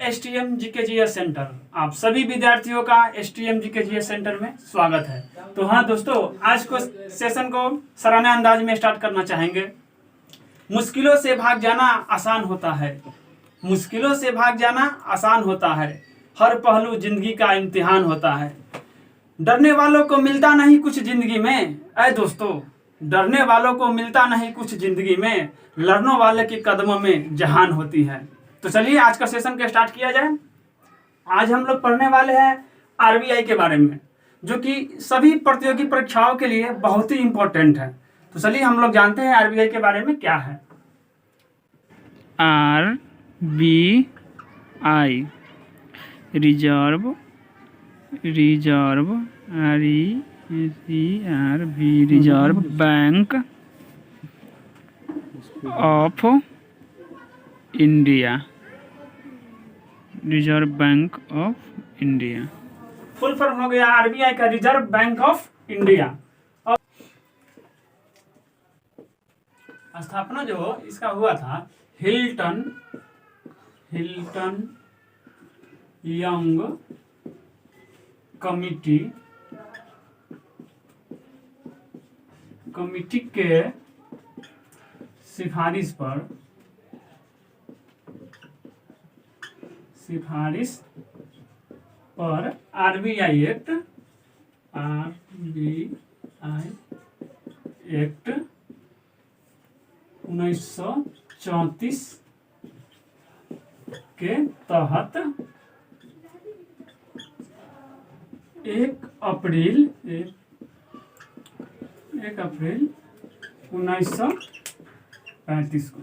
STM GKGS centre, आप सभी विद्यार्थियों का एसटीएम जीकेजीएस सेंटर में स्वागत है। तो हाँ दोस्तों, आज को सेशन को सराहनीय अंदाज में स्टार्ट करना चाहेंगे। मुश्किलों से भाग जाना आसान होता है, मुश्किलों से भाग जाना आसान होता है, हर पहलू जिंदगी का इम्तिहान होता है। डरने वालों को मिलता नहीं कुछ जिंदगी में, ऐ दोस्तों डरने वालों को मिलता नहीं कुछ जिंदगी में, लड़ने वाले के कदमों में जहान होती है। तो चलिए आज का सेशन के स्टार्ट किया जाए। आज हम लोग पढ़ने वाले हैं आरबीआई के बारे में, जो कि सभी प्रतियोगी परीक्षाओं के लिए बहुत ही इंपॉर्टेंट है। तो चलिए हम लोग जानते हैं आरबीआई के बारे में क्या है। RBI reserve reserve bank of India, reserve bank of India. Full form हो गया आरबीआई का रिजर्व बैंक ऑफ इंडिया। और स्थापना जो इसका हुआ था हिल्टन यंग कमिटी के सिफारिश पर आरबीआई एक्ट 1934 के तहत 1 अप्रैल 1935 को।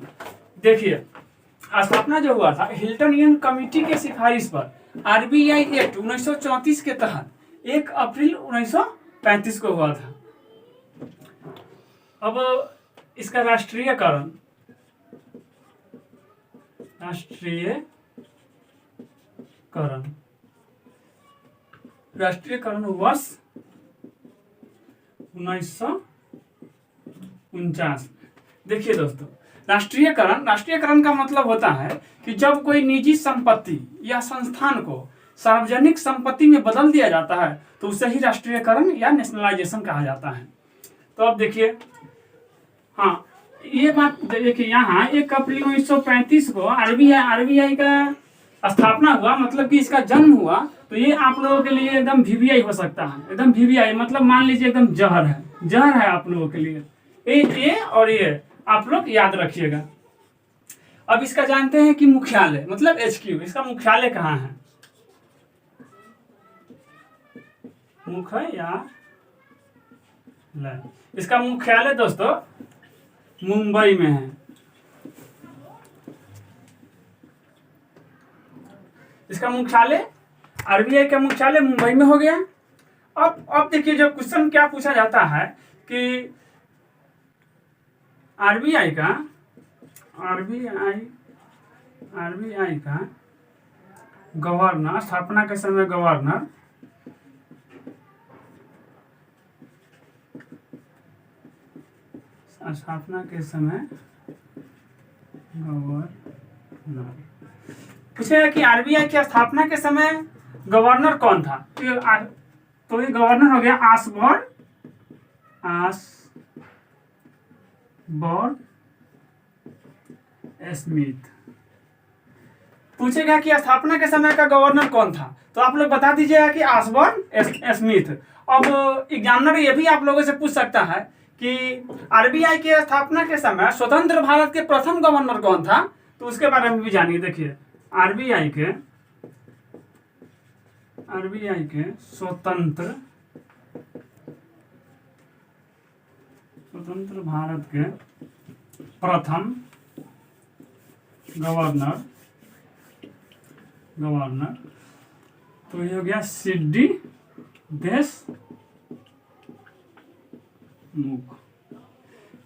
देखिए, स्थापना जो हुआ था हिल्टन यंग कमेटी के सिफारिश पर आरबीआई एक्ट 1934 के तहत 1 अप्रैल 1935 को हुआ था। अब इसका राष्ट्रीयकरण वर्ष 1949। देखिए दोस्तों, राष्ट्रीयकरण का मतलब होता है कि जब कोई निजी संपत्ति या संस्थान को सार्वजनिक संपत्ति में बदल दिया जाता है तो उसे ही राष्ट्रीयकरण या नेशनलाइजेशन कहा जाता है। तो अब देखिए, हाँ ये बात देखिए, यहाँ 1 अप्रैल 1935 को आरबीआई का स्थापना हुआ, मतलब कि इसका जन्म हुआ। तो ये आप लोगों के लिए एकदम वीवीआई हो सकता है। एकदम वीवीआई मतलब मान लीजिए एकदम जहर है आप लोगों के लिए। ये और ये आप लोग याद रखिएगा। अब इसका जानते हैं कि मुख्यालय मतलब एचक्यू, इसका मुख्यालय कहाँ है? इसका मुख्यालय दोस्तों मुंबई में है। इसका मुख्यालय आरबीआई का मुख्यालय मुंबई में हो गया। अब देखिए, जो क्वेश्चन क्या पूछा जाता है कि आरबीआई का गवर्नर, स्थापना के समय गवर्नर पूछेगा कि आरबीआई की स्थापना के समय गवर्नर कौन था? तो ये गवर्नर हो गया आसबॉर्न स्मिथ। पूछेगा कि स्थापना के समय का गवर्नर कौन था, तो आप लोग बता दीजिएगा कि आसबॉर्न स्मिथ। अब एग्जामिनर ये भी आप लोगों से पूछ सकता है कि आरबीआई के स्थापना के समय स्वतंत्र भारत के प्रथम गवर्नर कौन था, तो उसके बारे में भी जानिए। देखिए, आरबीआई के स्वतंत्र भारत के प्रथम गवर्नर तो ये हो गया सिडी देशमुख।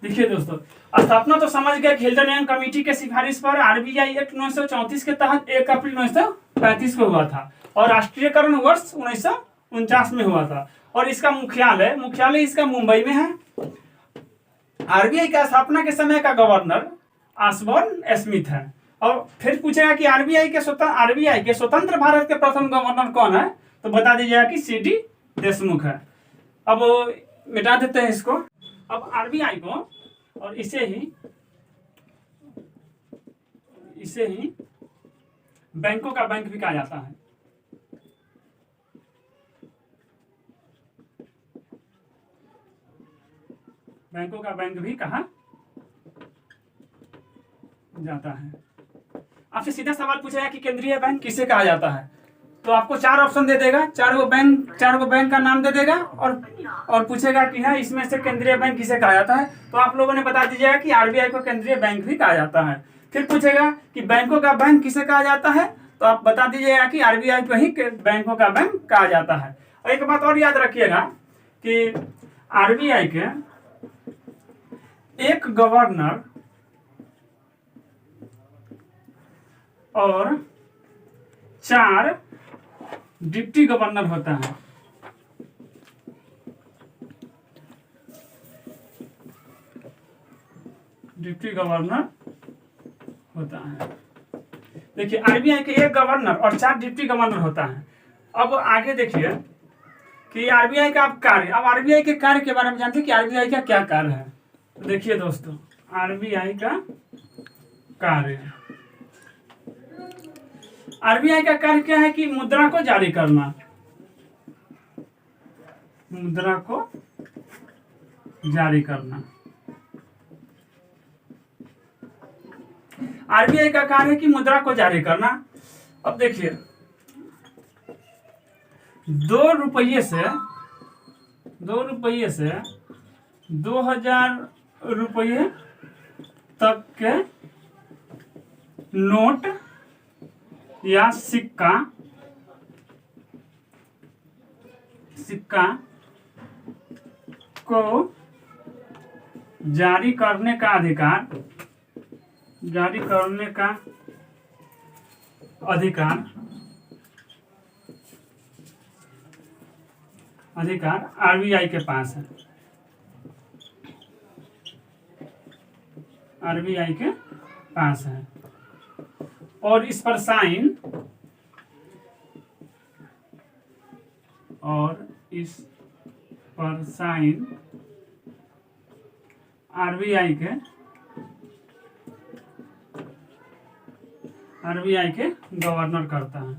देखिए दोस्तों, स्थापना तो समझ गए, हिल्टन यंग कमेटी के सिफारिश पर आरबीआई एक्ट 1934 के तहत 1 अप्रैल 1935 को हुआ था और राष्ट्रीयकरण वर्ष 1949 में हुआ था। और इसका मुख्यालय इसका मुंबई में है। आरबीआई का स्थापना के समय का गवर्नर आसबॉर्न स्मिथ है और फिर पूछेगा कि आरबीआई के स्वतंत्र भारत के प्रथम गवर्नर कौन है, तो बता दीजिएगा कि सीडी देशमुख है। अब मिटा देते हैं इसको। अब आरबीआई को और इसे ही बैंकों का बैंक भी कहा जाता है। बैंकों का बैंक भी कहा जाता है। आपसे सीधा सवाल पूछेगा कि केंद्रीय बैंक किसे कहा जाता है, तो आपको 4 ऑप्शन दे देगा, 4 गो बैंक का नाम दे देगा और पूछेगा कि है इसमें से केंद्रीय बैंक किसे कहा जाता है, तो आप लोगों ने बता दीजिएगा कि आरबीआई को केंद्रीय बैंक भी कहा जाता है। फिर पूछेगा कि बैंकों का बैंक किसे कहा जाता है, तो आप बता दीजिएगा कि आरबीआई को ही बैंकों का बैंक कहा जाता है। और एक बात और याद रखिएगा कि आरबीआई के एक गवर्नर और 4 डिप्टी गवर्नर होता है। डिप्टी गवर्नर होता है। देखिए आरबीआई के एक गवर्नर और 4 डिप्टी गवर्नर होता है। अब आगे देखिए कि आरबीआई का कार्य, अब आरबीआई के कार्य के बारे में जानते हैं कि आरबीआई का क्या कार्य है। तो देखिए दोस्तों, आरबीआई का कार्य, आरबीआई का कार्य क्या है कि मुद्रा को जारी करना, मुद्रा को जारी करना। आरबीआई का कार्य है कि मुद्रा को जारी करना। अब देखिए 2 रुपये से 2000 रुपये तक के नोट या सिक्का को जारी करने का अधिकार आरबीआई के पास है। आरबीआई के पास है और इस पर साइन आरबीआई के गवर्नर करता है।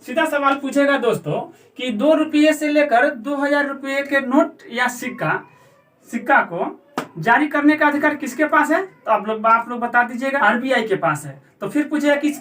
सीधा सवाल पूछेगा दोस्तों कि 2 रुपये से लेकर 2000 रुपये के नोट या सिक्का को जारी करने का अधिकार किसके पास है, तो आप लोग बता दीजिएगा आरबीआई के पास है। तो फिर पूछेगा कि इस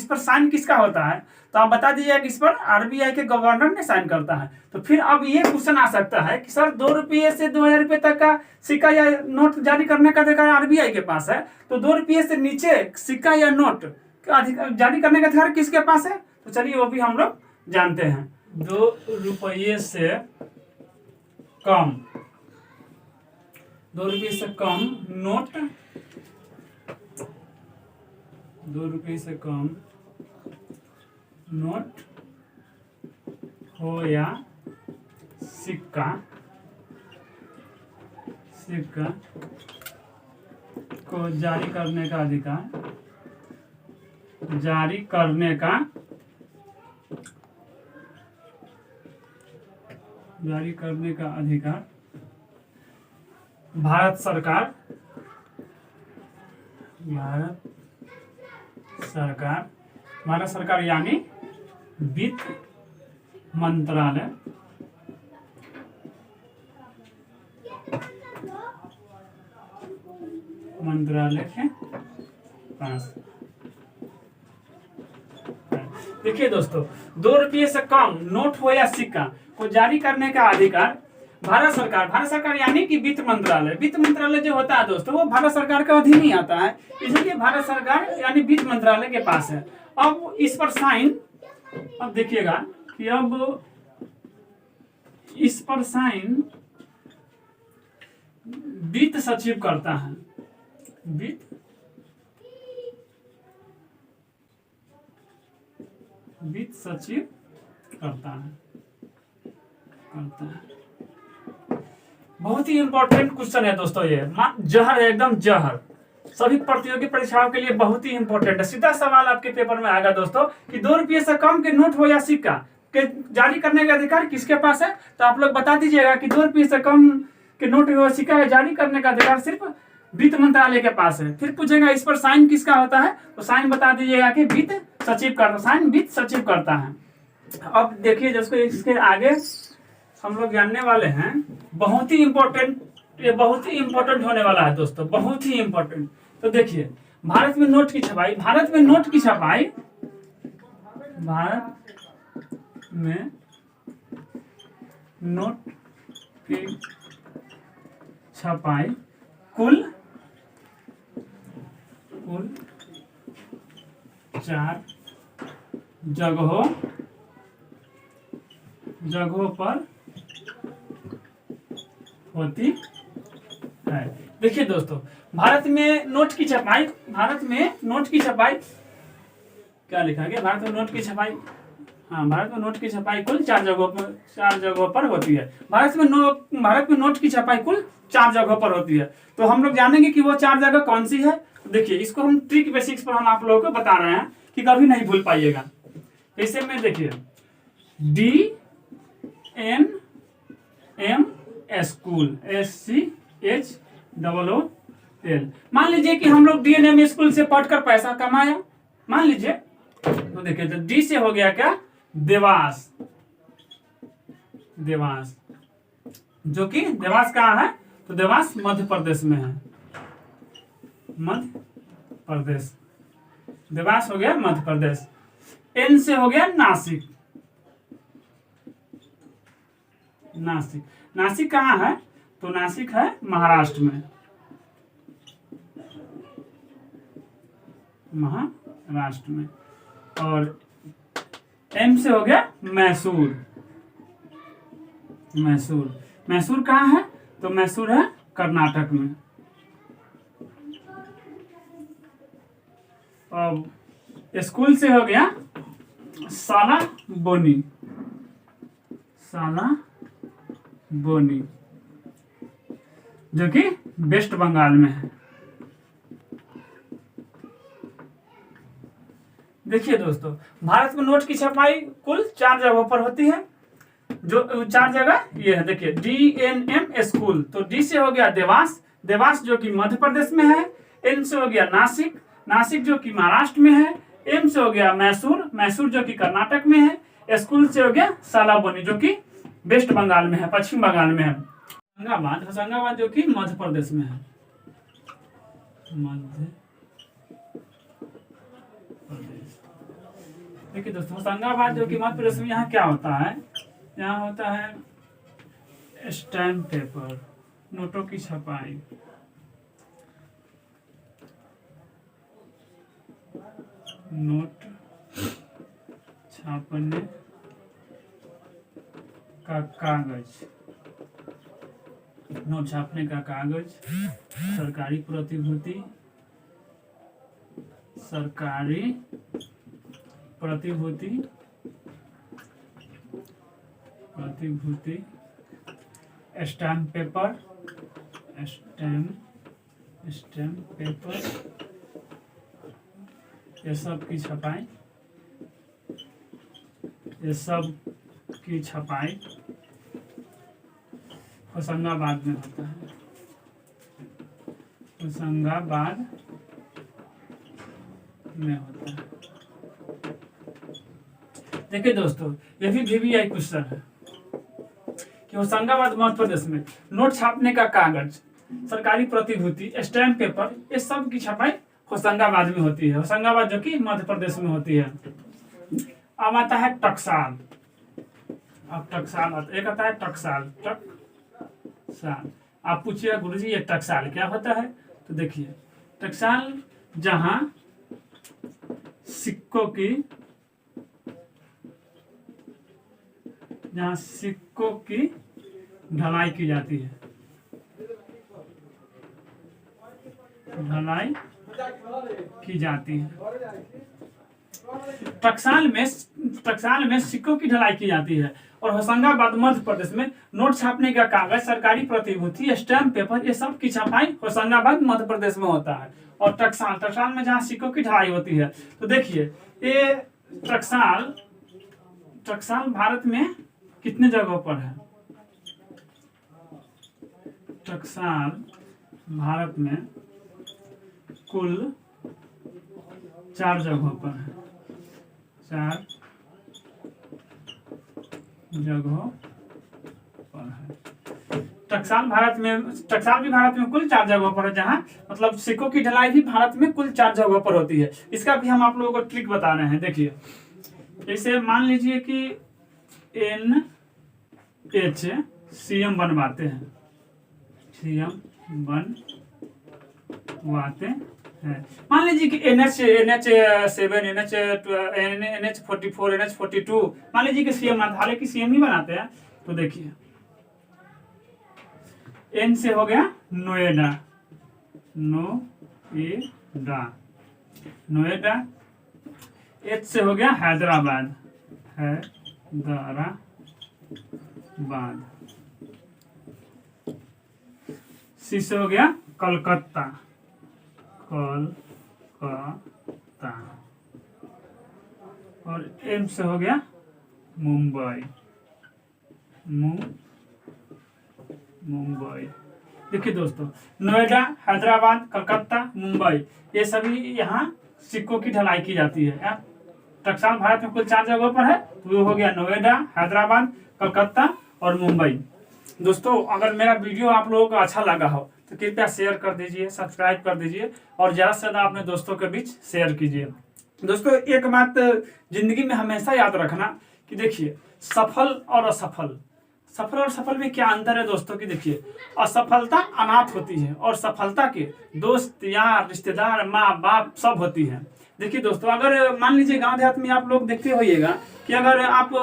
पर साइन किसका होता है, तो आप बता दीजिएगा कि इस पर आरबीआई के गवर्नर ने साइन करता है। तो फिर अब ये क्वेश्चन आ सकता है कि सर 2 रुपये से 2000 रुपये तक का सिक्का या नोट जारी करने का अधिकार आरबीआई के पास है, तो 2 रुपये से नीचे सिक्का या नोट जारी करने का अधिकार किसके पास है, तो चलिए वो भी हम लोग जानते हैं। 2 रुपये से कम 2 रुपये से कम नोट, 2 रुपये से कम नोट हो या सिक्का को जारी करने का अधिकार भारत सरकार यानी वित्त मंत्रालय के पास। देखिए दोस्तों, 2 रुपये से कम नोट हो या सिक्का को जारी करने का अधिकार भारत सरकार यानी कि वित्त मंत्रालय जो होता है दोस्तों, वो भारत सरकार के अधीन ही आता है, इसलिए भारत सरकार यानी वित्त मंत्रालय के पास है। अब इस पर साइन, अब देखिएगा कि अब इस पर साइन वित्त सचिव करता है। वित्त सचिव करता है। बहुत ही इंपॉर्टेंट क्वेश्चन है दोस्तों, ये जहर है, एकदम जहर। सभी प्रतियोगी परीक्षाओं के लिए बहुत ही इंपॉर्टेंट है। सीधा सवाल आपके पेपर में आएगा दोस्तों कि 2 रुपये से कम के नोट हो या सिक्का के जारी करने का अधिकार किसके पास है। तो आप लोग बता दीजिएगा कि 2 रुपये से कम के नोट हो सिक्का का जारी करने का अधिकार सिर्फ वित्त मंत्रालय के पास है। फिर पूछेगा इस पर साइन किसका होता है, तो साइन बता दीजिएगा कि वित्त सचिव करता, साइन वित्त सचिव करता है। अब देखिए जिसको इसके आगे हम लोग जानने वाले हैं, बहुत ही इंपॉर्टेंट, ये बहुत ही इंपॉर्टेंट होने वाला है दोस्तों, बहुत ही इंपॉर्टेंट। तो देखिए भारत में नोट की छपाई, भारत में नोट की छपाई, भारत में नोट की छपाई कुल 4 जगहों पर होती है। देखिए दोस्तों भारत में नोट की छपाई, भारत में नोट की छपाई क्या लिखा गया, भारत में नोट की छपाई, हाँ भारत में नोट की छपाई कुल 4 जगहों पर होती है। भारत में नोट की छपाई कुल 4 जगहों पर होती है। तो हम लोग जानेंगे कि वो 4 जगह कौन सी है। देखिए इसको हम ट्रिक बेसिक्स पर हम आप लोगों को बता रहे हैं कि कभी नहीं भूल पाइएगा। ऐसे में देखिए DNM स्कूल, SCHOOL। मान लीजिए कि हम लोग DNM स्कूल से पढ़कर पैसा कमाया, मान लीजिए, तो देखिए तो डी से हो गया क्या, देवास, देवास, जो कि देवास कहाँ है, तो देवास मध्य प्रदेश में है, मध्य प्रदेश, देवास हो गया मध्य प्रदेश। एन से हो गया नासिक, नासिक, नासिक कहाँ है, तो नासिक है महाराष्ट्र में, महाराष्ट्र में। और एम से हो गया मैसूर, मैसूर, मैसूर कहाँ है, तो मैसूर है कर्नाटक में। अब स्कूल से हो गया सालाबोनी, सालाबोनी, जो कि वेस्ट बंगाल में है। देखिए दोस्तों भारत में नोट की छपाई कुल 4 जगहों पर होती है। जो 4 जगह ये है, देखिए DNM स्कूल, तो डी से हो गया देवास, देवास जो कि मध्य प्रदेश में है। एन से हो गया नासिक, नासिक जो कि महाराष्ट्र में है। एम से हो गया मैसूर, मैसूर जो कि कर्नाटक में है। स्कूल से हो गया सालाबोनी, जो कि वेस्ट बंगाल में है, पश्चिम बंगाल में है। होशंगाबाद, होशंगाबाद जो कि मध्य प्रदेश में है, मध्य प्रदेश। देखिए दोस्तों होशंगाबाद जो कि मध्य प्रदेश में, यहाँ क्या होता है, यहाँ होता है स्टैम्प पेपर, नोटों की छपाई, नोट छापने का कागज, नोट छापने का कागज, सरकारी प्रतिभूति, सरकारी प्रतिभूति, प्रतिभूति, स्टैम्प पेपर, स्टैम्प पेपर, ये सब की छपाई, ये सब की छपाई होशंगाबाद में होता है, होशंगाबाद में होता है। देखिए दोस्तों ये भी VVI क्वेश्चन है कि होशंगाबाद मध्य प्रदेश में नोट छापने का कागज, सरकारी प्रतिभूति, स्टैम्प पेपर, ये सब की छपाई होशंगाबाद में होती है, होशंगाबाद जो कि मध्य प्रदेश में होती है। अब आता है टकसाल, अब टकसाल आता, एक आता है टकसाल, टकसाल। आप पूछिए गुरुजी ये टकसाल क्या होता है, तो देखिए टकसाल जहां सिक्कों की, जहां सिक्कों की ढलाई की जाती है, ढलाई की जाती है। टकसाल में टकसाल में सिक्कों की ढलाई की जाती है। और होशंगाबाद मध्य प्रदेश में नोट छापने का कागज, सरकारी प्रतिभूति, स्टैम्प पेपर, ये सब की छपाई होशंगाबाद मध्य प्रदेश में होता है। और टकसाल में जहाँ सिक्कों की ढलाई होती है, तो देखिए ये टकसाल भारत में कितने जगहों पर है? टकसाल भारत में कुल 4 जगहों पर है, 4 जगहों पर है। टकसाल भी भारत में कुल 4 जगहों पर है, जहां मतलब सिक्कों की ढलाई भी भारत में कुल 4 जगहों पर होती है। इसका भी हम आप लोगों को ट्रिक बता रहे हैं। देखिए जैसे मान लीजिए कि NH CM बनवाते हैं, CM बनवाते हैं। मान लीजिए कि NH7, NH44, NH42, मान लीजिए कि CM हालांकि CM ही बनाते हैं। तो देखिए N से हो गया नोएडा, H से हो गया हैदराबाद, C से हो गया कलकत्ता, और M से हो गया मुंबई। देखिए दोस्तों, नोएडा, हैदराबाद, कलकत्ता, मुंबई, ये सभी यहाँ सिक्कों की ढलाई की जाती है। टकसाल भारत में कुल 4 जगहों पर है, तो वो हो गया नोएडा, हैदराबाद, कलकत्ता और मुंबई। दोस्तों अगर मेरा वीडियो आप लोगों को अच्छा लगा हो तो कृपया शेयर कर दीजिए, सब्सक्राइब कर दीजिए और ज़्यादा से ज़्यादा अपने दोस्तों के बीच शेयर कीजिए। दोस्तों एक बात जिंदगी में हमेशा याद रखना कि देखिए सफल और सफल में क्या अंतर है दोस्तों की देखिए, असफलता अनाथ होती है और सफलता के दोस्त, यार, रिश्तेदार, माँ बाप सब होती है। देखिए दोस्तों, अगर मान लीजिए गांव देहात में आप लोग देखते होइएगा कि अगर आप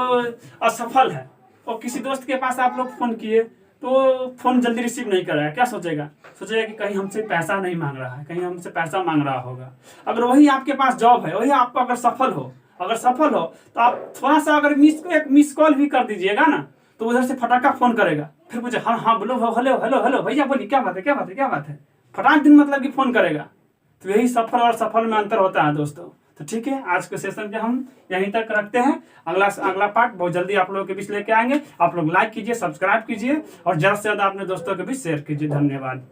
असफल है और किसी दोस्त के पास आप लोग फोन किए तो फोन जल्दी रिसीव नहीं कर रहा है, क्या सोचेगा कि कहीं हमसे पैसा नहीं मांग रहा है, कहीं हमसे पैसा मांग रहा होगा। अगर वही आपके पास जॉब है, वही आप अगर सफल हो तो आप थोड़ा सा अगर मिस कॉल भी कर दीजिएगा ना, तो उधर से फटाका फोन करेगा, फिर पूछे हाँ बोलो, हेलो भैया बोलिए, क्या बात है, फटाक दिन मतलब कि फोन करेगा। तो यही सफल और सफल में अंतर होता है दोस्तों। तो ठीक है, आज के सेशन के हम यहीं तक रखते हैं। अगला पार्ट बहुत जल्दी आप लोगों के बीच लेके आएंगे। आप लोग लाइक कीजिए, सब्सक्राइब कीजिए और ज़्यादा से ज़्यादा अपने दोस्तों के बीच शेयर कीजिए। धन्यवाद।